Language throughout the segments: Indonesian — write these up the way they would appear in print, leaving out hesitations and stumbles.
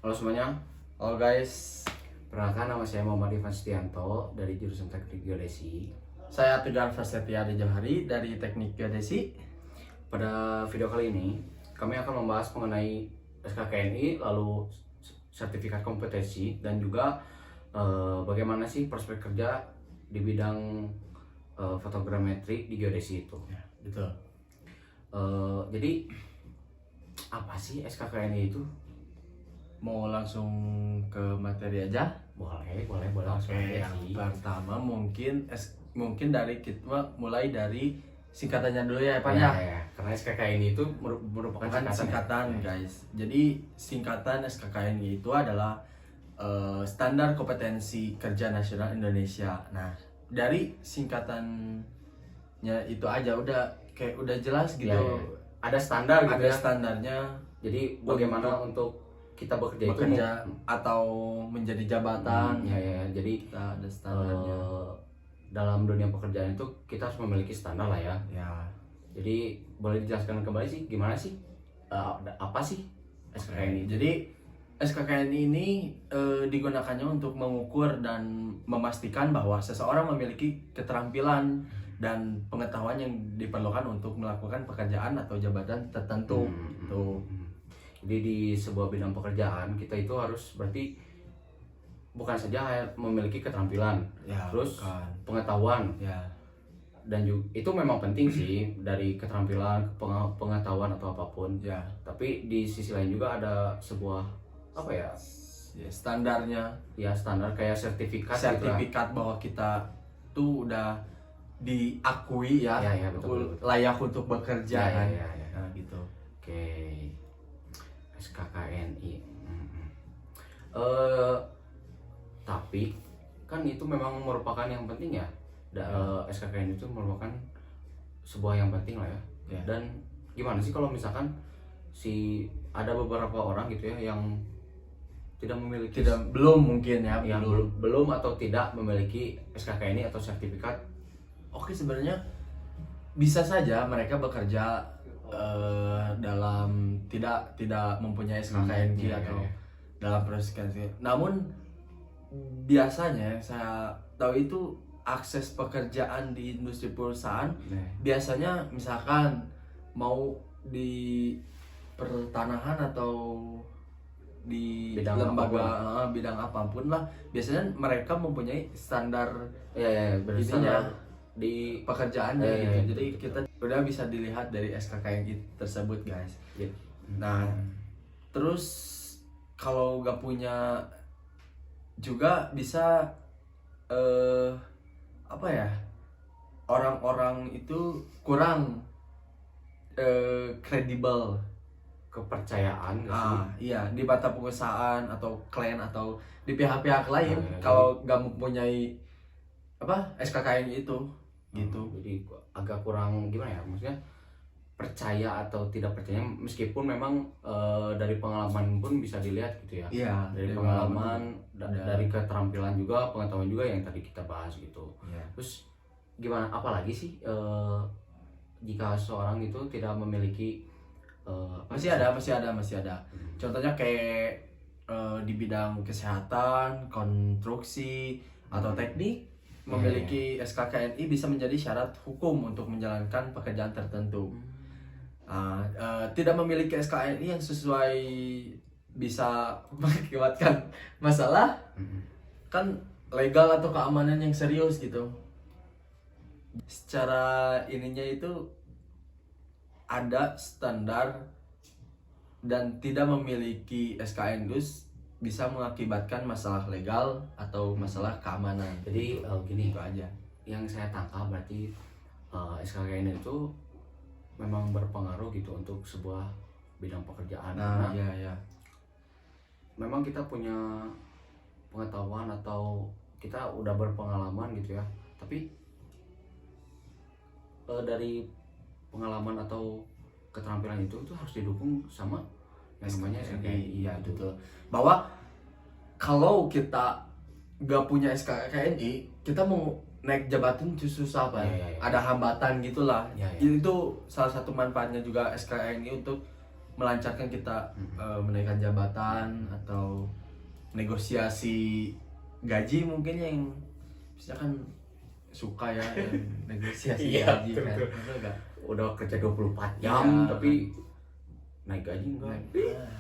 Halo semuanya, Halo guys, perkenalkan nama saya Muhammad Ivan Setianto dari jurusan Teknik Geodesi. saya Tegar Prasetya Johari dari Teknik Geodesi. Pada video kali ini, kami akan membahas mengenai SKKNI, lalu sertifikat kompetensi, dan juga bagaimana sih prospek kerja di bidang fotogrametri di geodesi itu. Ya, betul. Jadi, apa sih SKKNI itu? Mau langsung ke materi aja? Boleh langsung aja Yang sih. pertama mungkin dari kita mulai dari singkatannya dulu ya, Pak Ya, ya. ya. Karena SKKNI itu merupakan Kan singkatan ya. guys. Jadi singkatan SKKNI itu adalah standar kompetensi kerja nasional Indonesia. Nah, dari singkatannya itu aja udah jelas gitu. Ya, ya. Ada standar gitu Ada ya. standarnya Jadi bagaimana untuk kita bekerja, bekerja itu atau menjadi jabatan. ya. Jadi Kita ada standarnya. dalam dunia pekerjaan itu kita harus memiliki standar lah ya. Ya. Jadi boleh dijelaskan kembali sih gimana sih apa sih SKKNI? Jadi SKKN ini digunakannya untuk mengukur dan memastikan bahwa seseorang memiliki keterampilan dan pengetahuan yang diperlukan untuk melakukan pekerjaan atau jabatan tertentu. Tuh. Jadi di sebuah bidang pekerjaan kita itu harus berarti bukan saja memiliki keterampilan, Ya, terus bukan. pengetahuan, Ya. dan juga itu memang penting sih dari keterampilan, pengetahuan atau apapun. Ya. Tapi di sisi lain juga ada sebuah apa ya? Ya, standarnya, Ya standar kayak sertifikat gitu lah. sertifikat bahwa kita tuh udah diakui ya, Ya, betul. layak untuk bekerja Ya, kan. ya. Nah, gitu. Oke. SKKNI. Eh tapi kan itu memang merupakan yang penting ya. SKKNI itu merupakan sebuah yang penting lah ya. Ya. Dan gimana sih kalau misalkan ada beberapa orang gitu ya yang tidak memiliki belum mungkin ya, yang belum. belum atau tidak memiliki SKKNI atau sertifikat. Oke, sebenarnya bisa saja mereka bekerja dalam tidak mempunyai SKKNG Iya, atau iya. dalam proses SKKNG. Namun biasanya yang saya tahu itu akses pekerjaan di industri perusahaan Nah, biasanya misalkan mau di pertanahan atau di Bidang lembaga bidang apapun lah, biasanya mereka mempunyai standar ya ininya bersama di pekerjaannya Ya, gitu. ya, Jadi betul. kita udah bisa dilihat dari SKKNG tersebut guys. ya. Nah, terus kalau gak punya juga bisa apa ya, orang-orang itu kurang kredibel. Kepercayaan nggak sih? Iya, di mata perusahaan atau klien atau di pihak-pihak lain Nah, kalau gak mempunyai apa SKKN itu gitu. Jadi agak kurang gimana ya, maksudnya percaya atau tidak percaya, meskipun memang dari pengalaman pun bisa dilihat gitu ya. Iya, Dari dari pengalaman, ada. dari keterampilan juga, pengetahuan juga yang tadi kita bahas gitu. Iya. Terus gimana, apalagi sih jika seorang itu tidak memiliki Masih ada. Contohnya kayak di bidang kesehatan, konstruksi atau teknik, memiliki SKKNI bisa menjadi syarat hukum untuk menjalankan pekerjaan tertentu. Tidak memiliki SKKNI yang sesuai bisa mengakibatkan masalah kan legal atau keamanan yang serius gitu. Secara ininya itu ada standar dan tidak memiliki SKN bisa mengakibatkan masalah legal atau masalah keamanan. Jadi gini, Itu aja. yang saya tangkap berarti SKKN itu memang berpengaruh gitu untuk sebuah bidang pekerjaan. Nah, Karena iya. memang kita punya pengetahuan atau kita udah berpengalaman gitu ya, tapi dari pengalaman atau keterampilan itu harus didukung sama yang namanya SKKNI. Iya, betul. Bahwa kalau kita gak punya SKKNI, kita mau naik jabatan itu susah, Pak. Iya. Ada hambatan gitulah. Iya. Itu salah satu manfaatnya juga SKKNI untuk melancarkan kita menaikkan jabatan atau negosiasi gaji mungkin yang misalkan suka ya yang negosiasi Iya, gaji betul, kan. betul. Betul nggak? Udah kerja 24 jam Iya. tapi naik gaji enggak. Nah,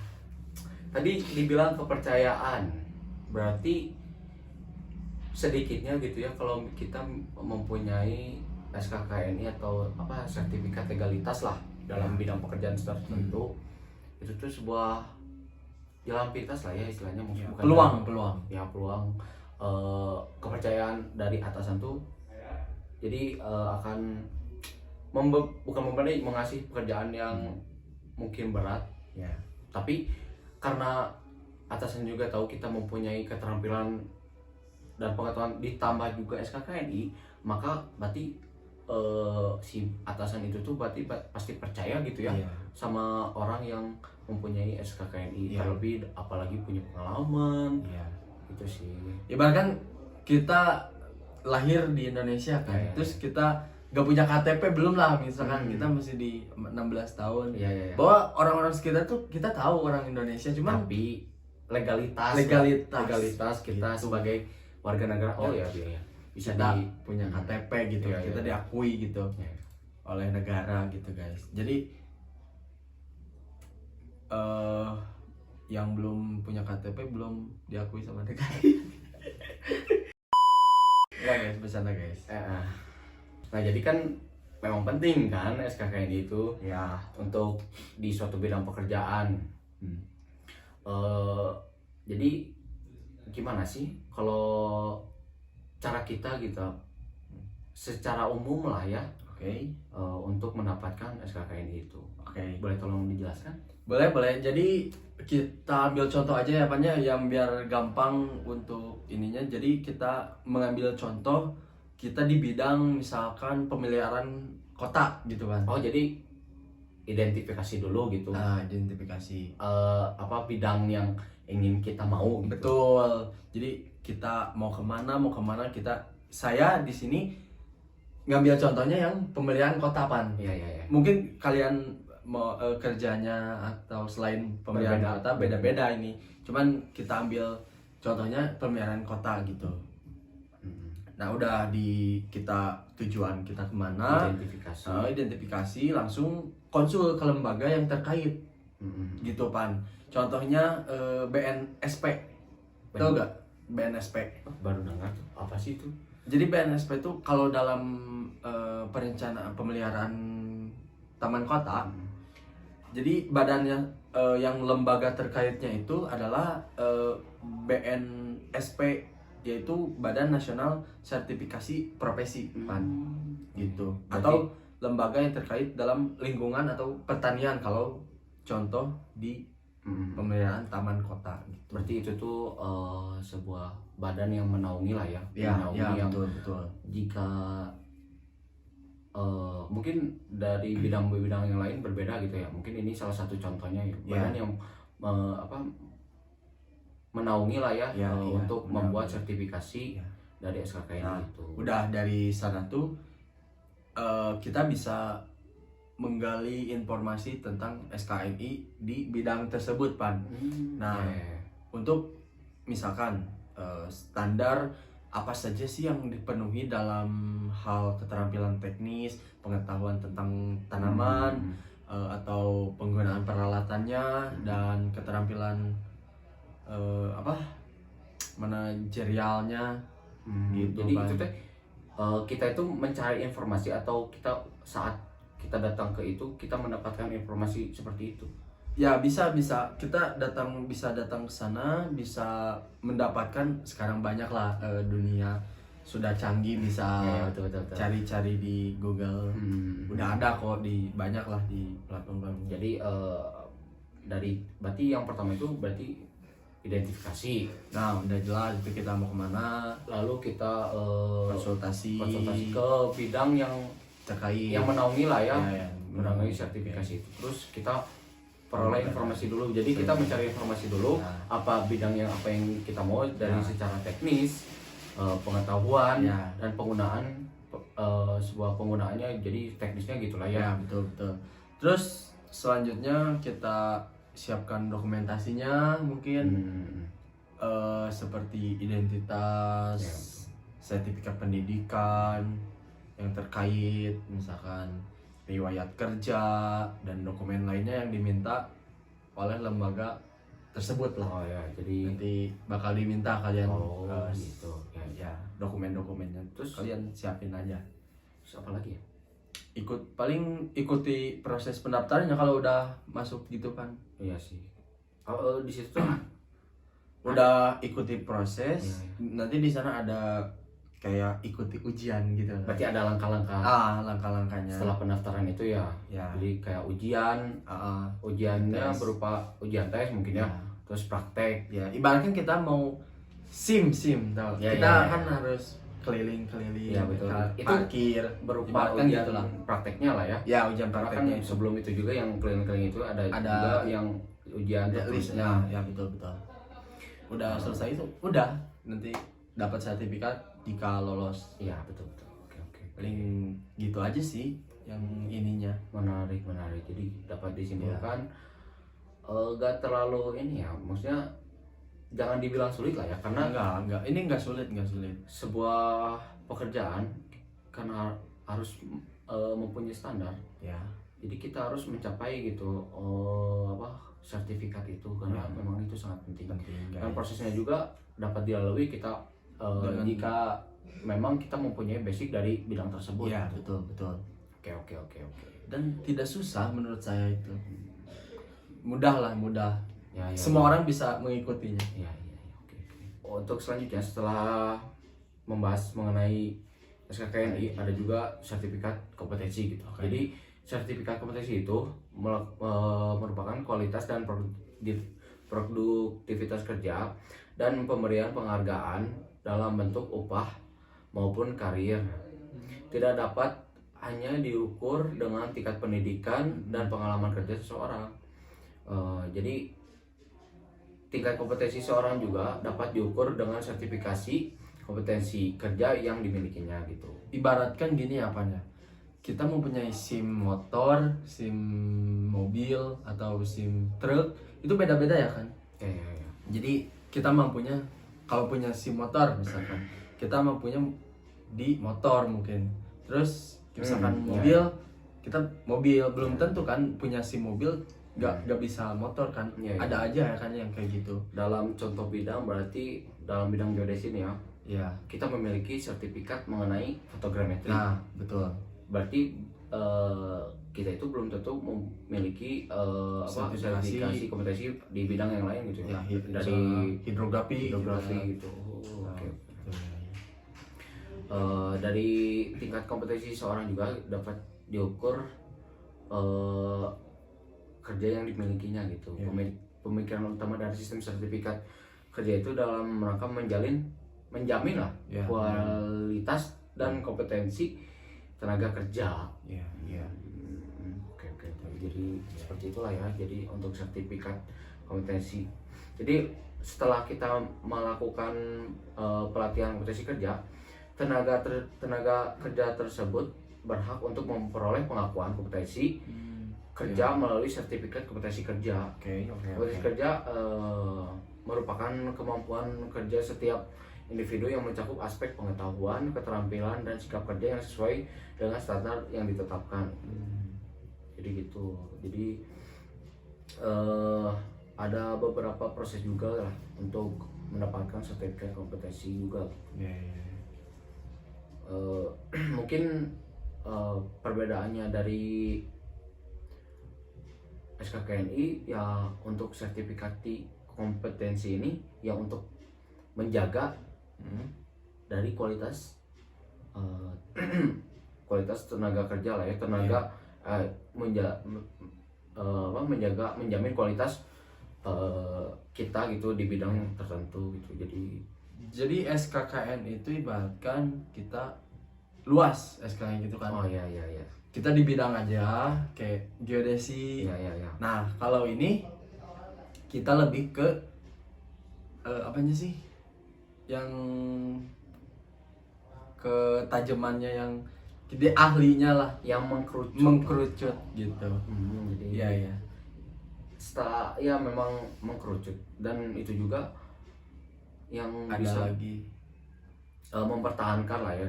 Tadi dibilang kepercayaan, berarti sedikitnya gitu ya kalau kita mempunyai SKKNI atau apa sertifikat legalitas lah dalam bidang pekerjaan tertentu, itu tuh sebuah jalan pintas lah ya istilahnya, bukan peluang ya peluang kepercayaan dari atasan tuh, jadi akan bukan memberi mengasih pekerjaan yang mungkin berat, ya. tapi karena atasan juga tahu kita mempunyai keterampilan dan pengetahuan ditambah juga SKKNI, maka berarti si atasan itu tuh berarti pasti percaya gitu ya Iya. sama orang yang mempunyai SKKNI, Iya. terlebih apalagi punya pengalaman Iya. gitu sih. Ibaratkan kita lahir di Indonesia kan, Iya, iya, terus kita gak punya KTP belum lah misalkan Hmm. kita masih di 16 tahun. Iya, iya, iya. Bahwa orang-orang sekitar tuh kita tahu orang Indonesia, cuman Tapi legalitas kita gitu. sebagai warga negara, oh ya bisa kita di punya KTP gitu, Iya, kita iya. diakui gitu Iya. oleh negara gitu guys. Jadi yang belum punya KTP belum diakui sama negara. Ya guys, bercanda guys. Nah jadi kan memang penting kan SKKNI itu Ya. untuk di suatu bidang pekerjaan. Jadi gimana sih kalau cara kita gitu secara umum lah ya Oke. untuk mendapatkan SKKNI itu, Oke. boleh tolong dijelaskan? Boleh. Jadi kita ambil contoh aja ya Pan ya, yang biar gampang untuk ininya. Jadi kita mengambil contoh kita di bidang misalkan pemeliharaan kota gitu kan. Oh jadi identifikasi dulu gitu. Nah, identifikasi. Apa bidang yang ingin kita mau gitu. Betul. Jadi kita mau kemana saya di sini ngambil contohnya yang pemeliharaan kota Pan. Iya. Mungkin kalian mau kerjanya atau selain pemeliharaan Berbeda. kota beda-beda ini. Cuman kita ambil contohnya pemeliharaan kota gitu. Nah udah di kita tujuan kita kemana, identifikasi langsung konsul ke lembaga yang terkait gitu Pan. Contohnya BNSP, tahu gak BNSP? Baru dengar tuh, apa sih itu? Jadi BNSP itu kalau dalam perencanaan pemeliharaan taman kota, jadi badannya yang lembaga terkaitnya itu adalah BNSP, yaitu Badan Nasional Sertifikasi Profesi Pan gitu. Atau lembaga yang terkait dalam lingkungan atau pertanian kalau contoh di pemeliharaan taman kota gitu. Berarti itu tuh sebuah badan yang menaungi lah ya, menaungi yang betul. jika mungkin dari bidang-bidang yang lain berbeda gitu ya. Mungkin ini salah satu contohnya ya, badan yang menaungi lah ya, untuk membuat sertifikasi dari SKKNI itu. Udah dari sana tuh kita bisa menggali informasi tentang SKNI di bidang tersebut Pan. Nah, untuk misalkan standar apa saja sih yang dipenuhi dalam hal keterampilan teknis, pengetahuan tentang tanaman, atau penggunaan peralatannya, dan keterampilan manajerialnya gitu. Jadi Pan. itu teh kita itu mencari informasi atau kita saat kita datang ke itu kita mendapatkan informasi seperti itu. Ya bisa kita bisa datang ke sana, bisa mendapatkan. Sekarang banyak lah, dunia sudah canggih, bisa betul. cari-cari di Google. Udah ada kok banyak lah di platform. Jadi dari berarti yang pertama itu berarti identifikasi. Nah udah jelas itu kita mau kemana, Lalu kita konsultasi ke bidang yang terkait yang menaungi lah ya, Ya, menaungi sertifikasi itu. Terus kita peroleh informasi dulu. Jadi kita mencari informasi dulu apa bidang yang kita mau dari secara teknis, pengetahuan dan penggunaan sebuah penggunaannya. Jadi teknisnya gitulah ya. betul. Terus selanjutnya kita siapkan dokumentasinya mungkin seperti identitas, Ya. sertifikat pendidikan yang terkait, misalkan riwayat kerja dan dokumen lainnya yang diminta oleh lembaga tersebut lah. Oh ya, jadi Nanti bakal diminta kalian gitu. Ya. ya dokumen-dokumennya, terus Terus? kalian siapin aja. Terus apa lagi ya? Ikuti proses pendaftarannya kalau udah masuk gitu kan. Iya sih. Di situ tuh Udah ikuti proses, Iya. nanti di sana ada kayak ikuti ujian gitu. berarti ada langkah-langkah Langkah-langkahnya. setelah pendaftaran itu ya. Ya. Jadi kayak ujian, ujiannya Tes. berupa ujian tes mungkin ya. Ya. Terus praktek. Ya, ibaratkan kita mau sim tau. Ya, Kita ya, ya. kan harus keliling-keliling, Ya, betul. Itu parkir, Berupa ibaratkan ujian gitu lah. prakteknya lah ya. Ya, ujian Karena kan prakteknya itu. sebelum itu juga yang keliling-keliling itu ada Ada juga yang ujian Ya, tertulisnya. listnya, ya betul. Udah selesai itu, udah nanti dapat sertifikat jika lolos. Iya, betul. Oke. Paling gitu aja sih yang ininya. Menarik. Jadi dapat disimpulkan gak terlalu ini ya, maksudnya jangan dibilang sulit lah ya, karena Enggak, ini enggak sulit. sebuah pekerjaan karena harus mempunyai standar. Ya. Jadi kita harus mencapai gitu sertifikat itu karena memang itu sangat penting. Dan prosesnya juga dapat dilalui kita jika memang kita mempunyai basic dari bidang tersebut. Ya, betul. Oke. Dan tidak susah menurut saya itu. Mudah. Ya. Semua orang bisa mengikutinya. Ya. Oke. Untuk selanjutnya setelah membahas mengenai SKKNI ada juga sertifikat kompetensi gitu. Oke. Jadi sertifikat kompetensi itu merupakan kualitas dan produktivitas kerja dan pemberian penghargaan dalam bentuk upah maupun karir. Tidak dapat hanya diukur dengan tingkat pendidikan dan pengalaman kerja seseorang. Jadi tingkat kompetensi seorang juga dapat diukur dengan sertifikasi kompetensi kerja yang dimilikinya gitu. Ibaratkan gini apanya? Kita mempunyai SIM motor, SIM mobil atau SIM truk, itu beda-beda ya kan? Ya. Jadi kita mampunya kalau punya SIM motor misalkan, kita mampunya di motor mungkin. Terus misalkan mobil, kita mobil belum tentu kan punya SIM mobil nggak bisa motor kan? Ya. Ada aja ya kan yang kayak gitu. Dalam contoh bidang berarti dalam bidang geodesi nih ya, Ya. kita memiliki sertifikat mengenai fotogrametri. Nah, betul. Berarti kita itu belum tentu memiliki sertifikasi kompetensi di bidang yang lain gitu Ya, ya. Dari hidrografi gitu. Oke. Betul. Dari tingkat kompetensi seorang juga dapat diukur kerja yang dimilikinya gitu. Ya. Pemikiran utama dari sistem sertifikat kerja itu dalam rangka menjamin lah Ya. kualitas dan kompetensi tenaga kerja. Iya. Oke. Jadi seperti itulah ya. Jadi untuk sertifikat kompetensi. Jadi setelah kita melakukan pelatihan kompetensi kerja, tenaga kerja tersebut berhak untuk memperoleh pengakuan kompetensi kerja melalui sertifikat kompetensi kerja. Kompetensi kerja merupakan kemampuan kerja setiap individu yang mencakup aspek pengetahuan, keterampilan, dan sikap kerja yang sesuai dengan standar yang ditetapkan. Jadi gitu. Jadi ada beberapa proses juga lah untuk mendapatkan sertifikat kompetensi juga. Mungkin perbedaannya dari SKKNI ya untuk sertifikat kompetensi ini yang untuk menjaga dari kualitas kualitas tenaga kerja lah ya, menjamin kualitas kita gitu di bidang tertentu gitu. Jadi SKKN itu ibaratkan kita luas SKKN gitu kan. Oh iya. Kita di bidang aja kayak geodesi. Iya. Nah, kalau ini kita lebih ke apanya sih? Yang ketajamannya yang Jadi ahlinya lah yang mengkerucut. mengkerucut gitu. Jadi Iya ya. setelah ya memang mengkerucut, dan itu juga yang Ada bisa lagi. mempertahankan lah ya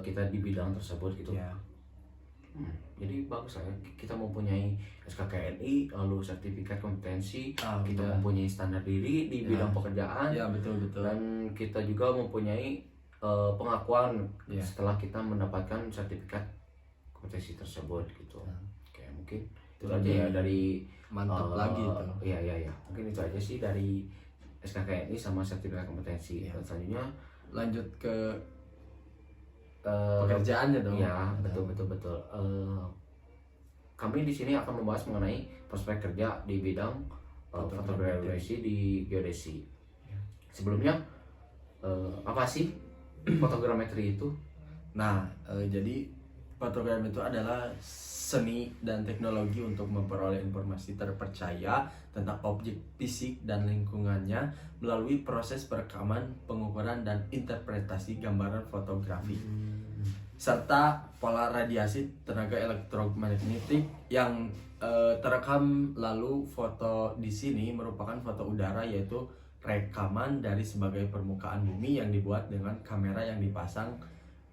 kita di bidang tersebut gitu. Ya. Jadi bagus lah ya, kita mempunyai SKKNI, lalu sertifikat kompetensi, kita Udah. mempunyai standar diri di Ya. bidang pekerjaan, Ya betul. dan kita juga mempunyai pengakuan Ya. setelah kita mendapatkan sertifikat kompetensi tersebut gitu. Ya. Oke, mungkin itu Itu aja lebih ya dari mantap lagi itu. Iya. Mungkin itu aja sih dari SKKNI sama sertifikat kompetensi. Ya. Dan selanjutnya Lanjut ke eh, pekerjaannya dong. ya, betul. Kami di sini akan membahas mengenai prospek kerja di bidang fotografi di geodesi. Sebelumnya apa sih fotogrametri itu? Nah, jadi fotografi itu adalah seni dan teknologi untuk memperoleh informasi terpercaya tentang objek fisik dan lingkungannya melalui proses perekaman, pengukuran, dan interpretasi gambaran fotografi. Serta pola radiasi tenaga elektromagnetik yang terekam. Lalu foto di sini merupakan foto udara, yaitu rekaman dari sebagai permukaan bumi yang dibuat dengan kamera yang dipasang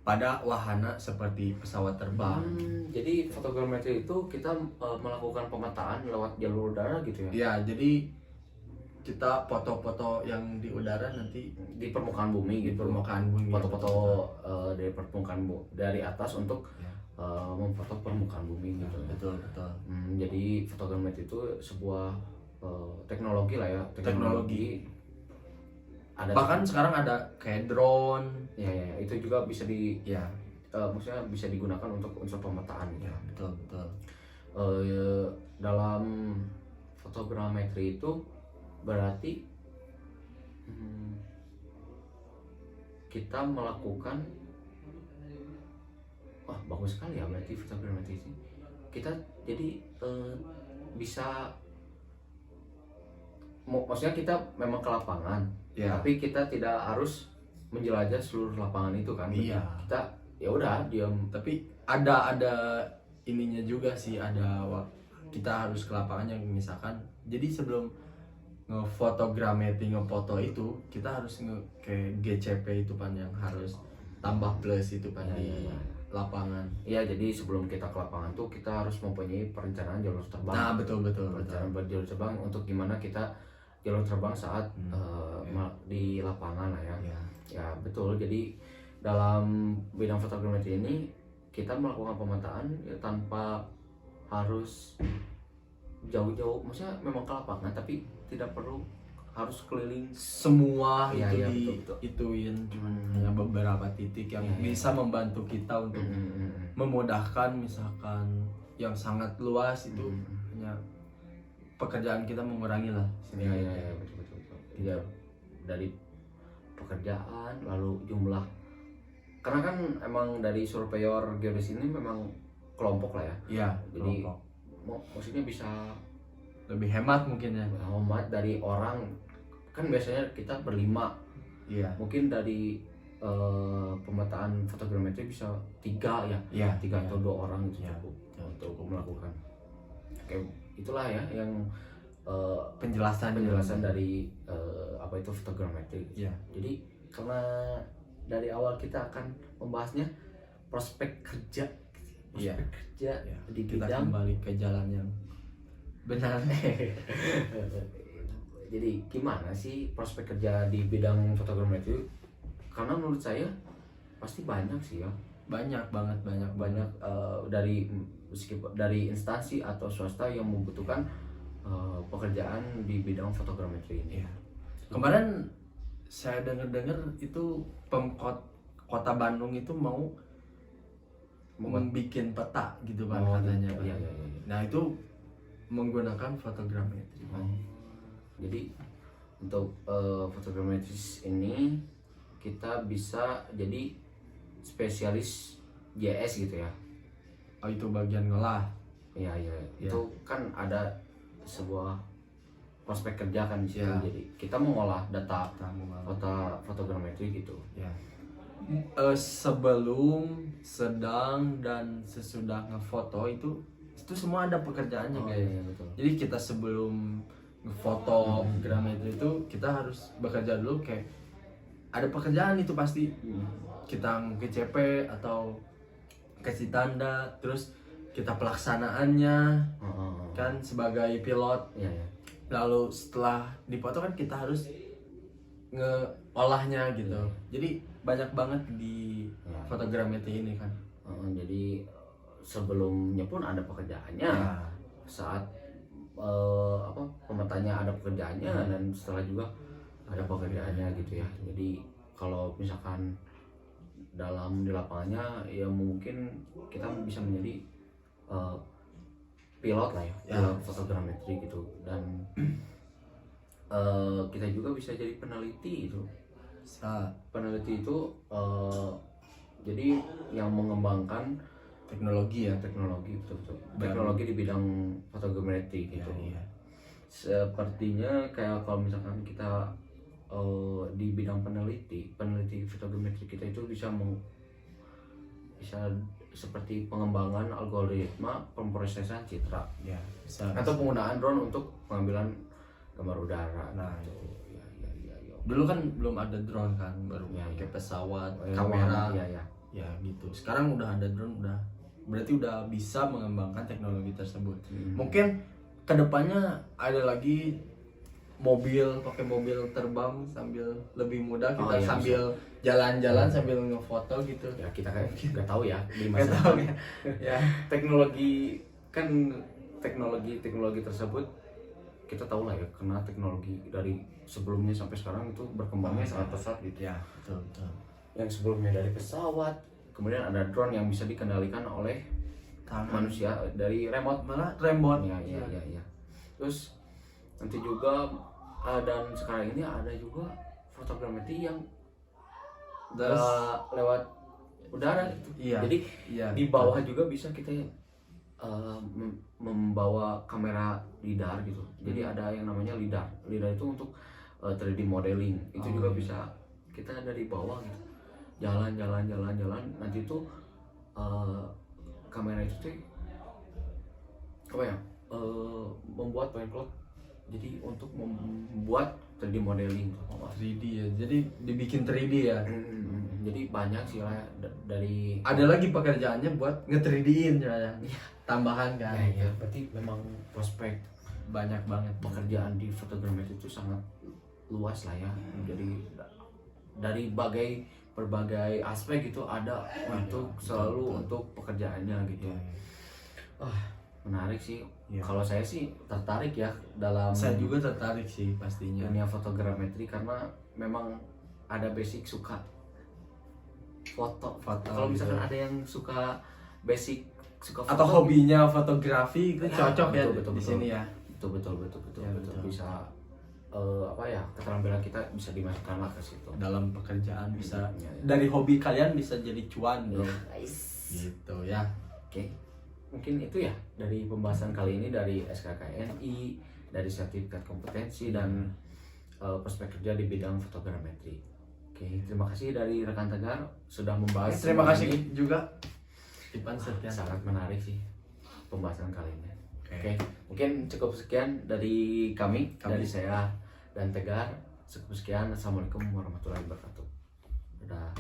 pada wahana seperti pesawat terbang. Jadi fotogrametri itu kita melakukan pemetaan lewat jalur udara gitu ya? Ya, jadi kita foto-foto yang di udara nanti Di permukaan bumi di gitu. permukaan bumi. Foto-foto dari permukaan dari atas untuk Ya. memfoto permukaan bumi gitu. Betul. Jadi fotogrametri itu sebuah teknologi lah ya, Teknologi. Ada Bahkan sekarang ada kayak drone. ya, itu juga bisa Ya, maksudnya bisa digunakan untuk unsur pemetaan gitu. ya betul. Dalam fotogrametri itu berarti kita melakukan, wah bagus sekali ya berarti fotogrametri ini. Kita jadi bisa maksudnya kita memang ke lapangan, Ya. tapi kita tidak harus menjelajah seluruh lapangan itu kan. Iya. Kita ya udah diam. Tapi ada ininya juga sih, kita harus ke lapangan yang misalkan. Jadi sebelum ngefoto itu kita harus kayak GCP itu kan, yang harus tambah plus itu kan di lapangan. Iya, jadi sebelum kita ke lapangan tuh kita harus mempunyai perencanaan jalur terbang. Nah, betul. Perencanaan jalur terbang untuk gimana kita jalur terbang saat di lapangan lah ya. Ya betul. Jadi dalam bidang fotogrametri ini kita melakukan pemetaan ya, tanpa harus jauh-jauh, maksudnya memang ke lapangan tapi tidak perlu harus keliling Semua Iya, itu iya, di betul. ituin, cuman hanya beberapa titik yang Iya. bisa membantu kita untuk memudahkan. Misalkan yang sangat luas itu hanya pekerjaan kita mengurangi lah. Iya, betul. Ya, dari pekerjaan lalu jumlah, karena kan emang dari surveyor geodesi ini memang kelompok lah ya. Iya, Jadi kelompok. maksudnya bisa Lebih hemat mungkin ya. hemat dari orang, kan biasanya kita berlima, Iya. mungkin dari pemetaan fotogrametri bisa 3 ya, Iya. 3 atau 2 orang gitu Iya. cukup untuk melakukan. Oke, itulah ya yang Penjelasan dari apa itu fotogrametri. Iya. Jadi karena dari awal kita akan membahasnya prospek kerja, Iya. kerja Ya, di kita bidang. kembali ke jalan yang benar. Jadi gimana sih prospek kerja di bidang fotogrametri? Karena menurut saya pasti banyak sih ya, banyak banget. dari meskipun dari instansi atau swasta yang membutuhkan pekerjaan di bidang fotogrametri ini. Iya. Kemarin saya dengar itu Pemkot Kota Bandung itu mau membuat peta gitu kan katanya. Pak. Iya. Nah, itu menggunakan fotogrametri. Jadi untuk fotogrametris ini kita bisa jadi spesialis JS gitu ya. Oh, itu bagian ngolah. Iya. Ya. Itu kan ada sebuah prospek kerja kan di situ. Ya. Jadi kita mengolah data Kita mengolah. fotogrametri gitu. Ya. Sebelum, sedang, dan sesudah ngefoto itu semua ada pekerjaannya Oh, guys. iya, betul. Jadi kita sebelum ngefoto Grammetri itu kita harus bekerja dulu, kayak ada pekerjaan itu pasti. Kita ke CP atau kasih tanda, terus kita pelaksanaannya kan sebagai pilot. Iya, iya. Lalu setelah dipoto kan kita harus ngeolahnya gitu. Jadi banyak banget di Ya. Fotogrametri ini kan. Jadi sebelumnya pun ada pekerjaannya, Ya. saat pemetanya ada pekerjaannya, dan setelah juga ada pekerjaannya gitu ya. Jadi kalau misalkan di lapangannya ya mungkin kita bisa menjadi pilot lah ya, pilot fotogrametri gitu, dan kita juga bisa jadi peneliti itu. Peneliti itu jadi yang mengembangkan Teknologi ya. teknologi, betul. Teknologi di bidang fotogrametri gitu. Iya. Sepertinya kayak kalau misalkan kita di bidang peneliti fotogrametri kita itu bisa seperti pengembangan algoritma pemrosesan citra, Ya, bisa. atau penggunaan drone untuk pengambilan gambar udara. Nah, gitu. Ya. Dulu kan belum ada drone kan, baru Ya, pakai pesawat, Oh, ya, kamera. ya. Ya gitu. Sekarang udah ada drone, berarti udah bisa mengembangkan teknologi tersebut. Mungkin kedepannya ada lagi pakai mobil terbang sambil lebih mudah, kita iya, sambil jalan-jalan sambil ngefoto gitu. Ya kita kayak nggak tahu ya di Nggak masa tahu depan. ya. teknologi tersebut kita tahu lah ya, karena teknologi dari sebelumnya sampai sekarang itu berkembangnya sangat pesat gitu. Ya, betul. Yang sebelumnya dari pesawat, kemudian ada drone yang bisa dikendalikan oleh manusia dari remote. Malah remote. Ya. Terus nanti juga dan sekarang ini ada juga fotogrametri yang lewat udara gitu. Iya. Jadi Iya, di bawah juga bisa kita membawa kamera lidar gitu. Jadi ada yang namanya lidar. Lidar itu untuk 3D modeling. Itu juga bisa kita dari bawah gitu. Jalan. Nanti itu kamera itu tuh membuat point cloud. Jadi untuk membuat 3D modeling. 3D ya. Jadi dibikin 3D ya. Jadi banyak sih lah dari. Ada lagi pekerjaannya buat nge-3D-in ya. Tambahan kan. Ya, berarti memang prospek Banyak banget pekerjaan di fotogrametri itu sangat luas lah ya. Jadi dari berbagai aspek itu ada untuk selalu untuk pekerjaannya gitu. Menarik sih. Ya. Kalau saya sih tertarik ya dalam Saya juga tertarik sih pastinya. dunia fotogrametri karena memang ada basic suka foto. Kalau misalkan ada yang suka suka foto, Atau hobinya fotografi itu Ya, cocok ya betul. di sini ya. betul. Ya, betul. Bisa keterampilan kita bisa dimasukkan lah ke situ. Dalam pekerjaan bisa Ya. dari hobi kalian bisa jadi cuan, bro. Nice. Gitu ya. Oke, mungkin itu ya dari pembahasan kali ini dari SKKNI, dari sertifikat kompetensi dan prospek kerja di bidang fotogrametri. Oke, terima kasih dari rekan Tegar sudah membahas. Terima kasih ini. juga Ipan Setia. Sangat menarik sih pembahasan kali ini. Oke. Oke, mungkin cukup sekian dari kami. Dari saya dan Tegar. Cukup sekian. Assalamualaikum warahmatullahi wabarakatuh. Dadah.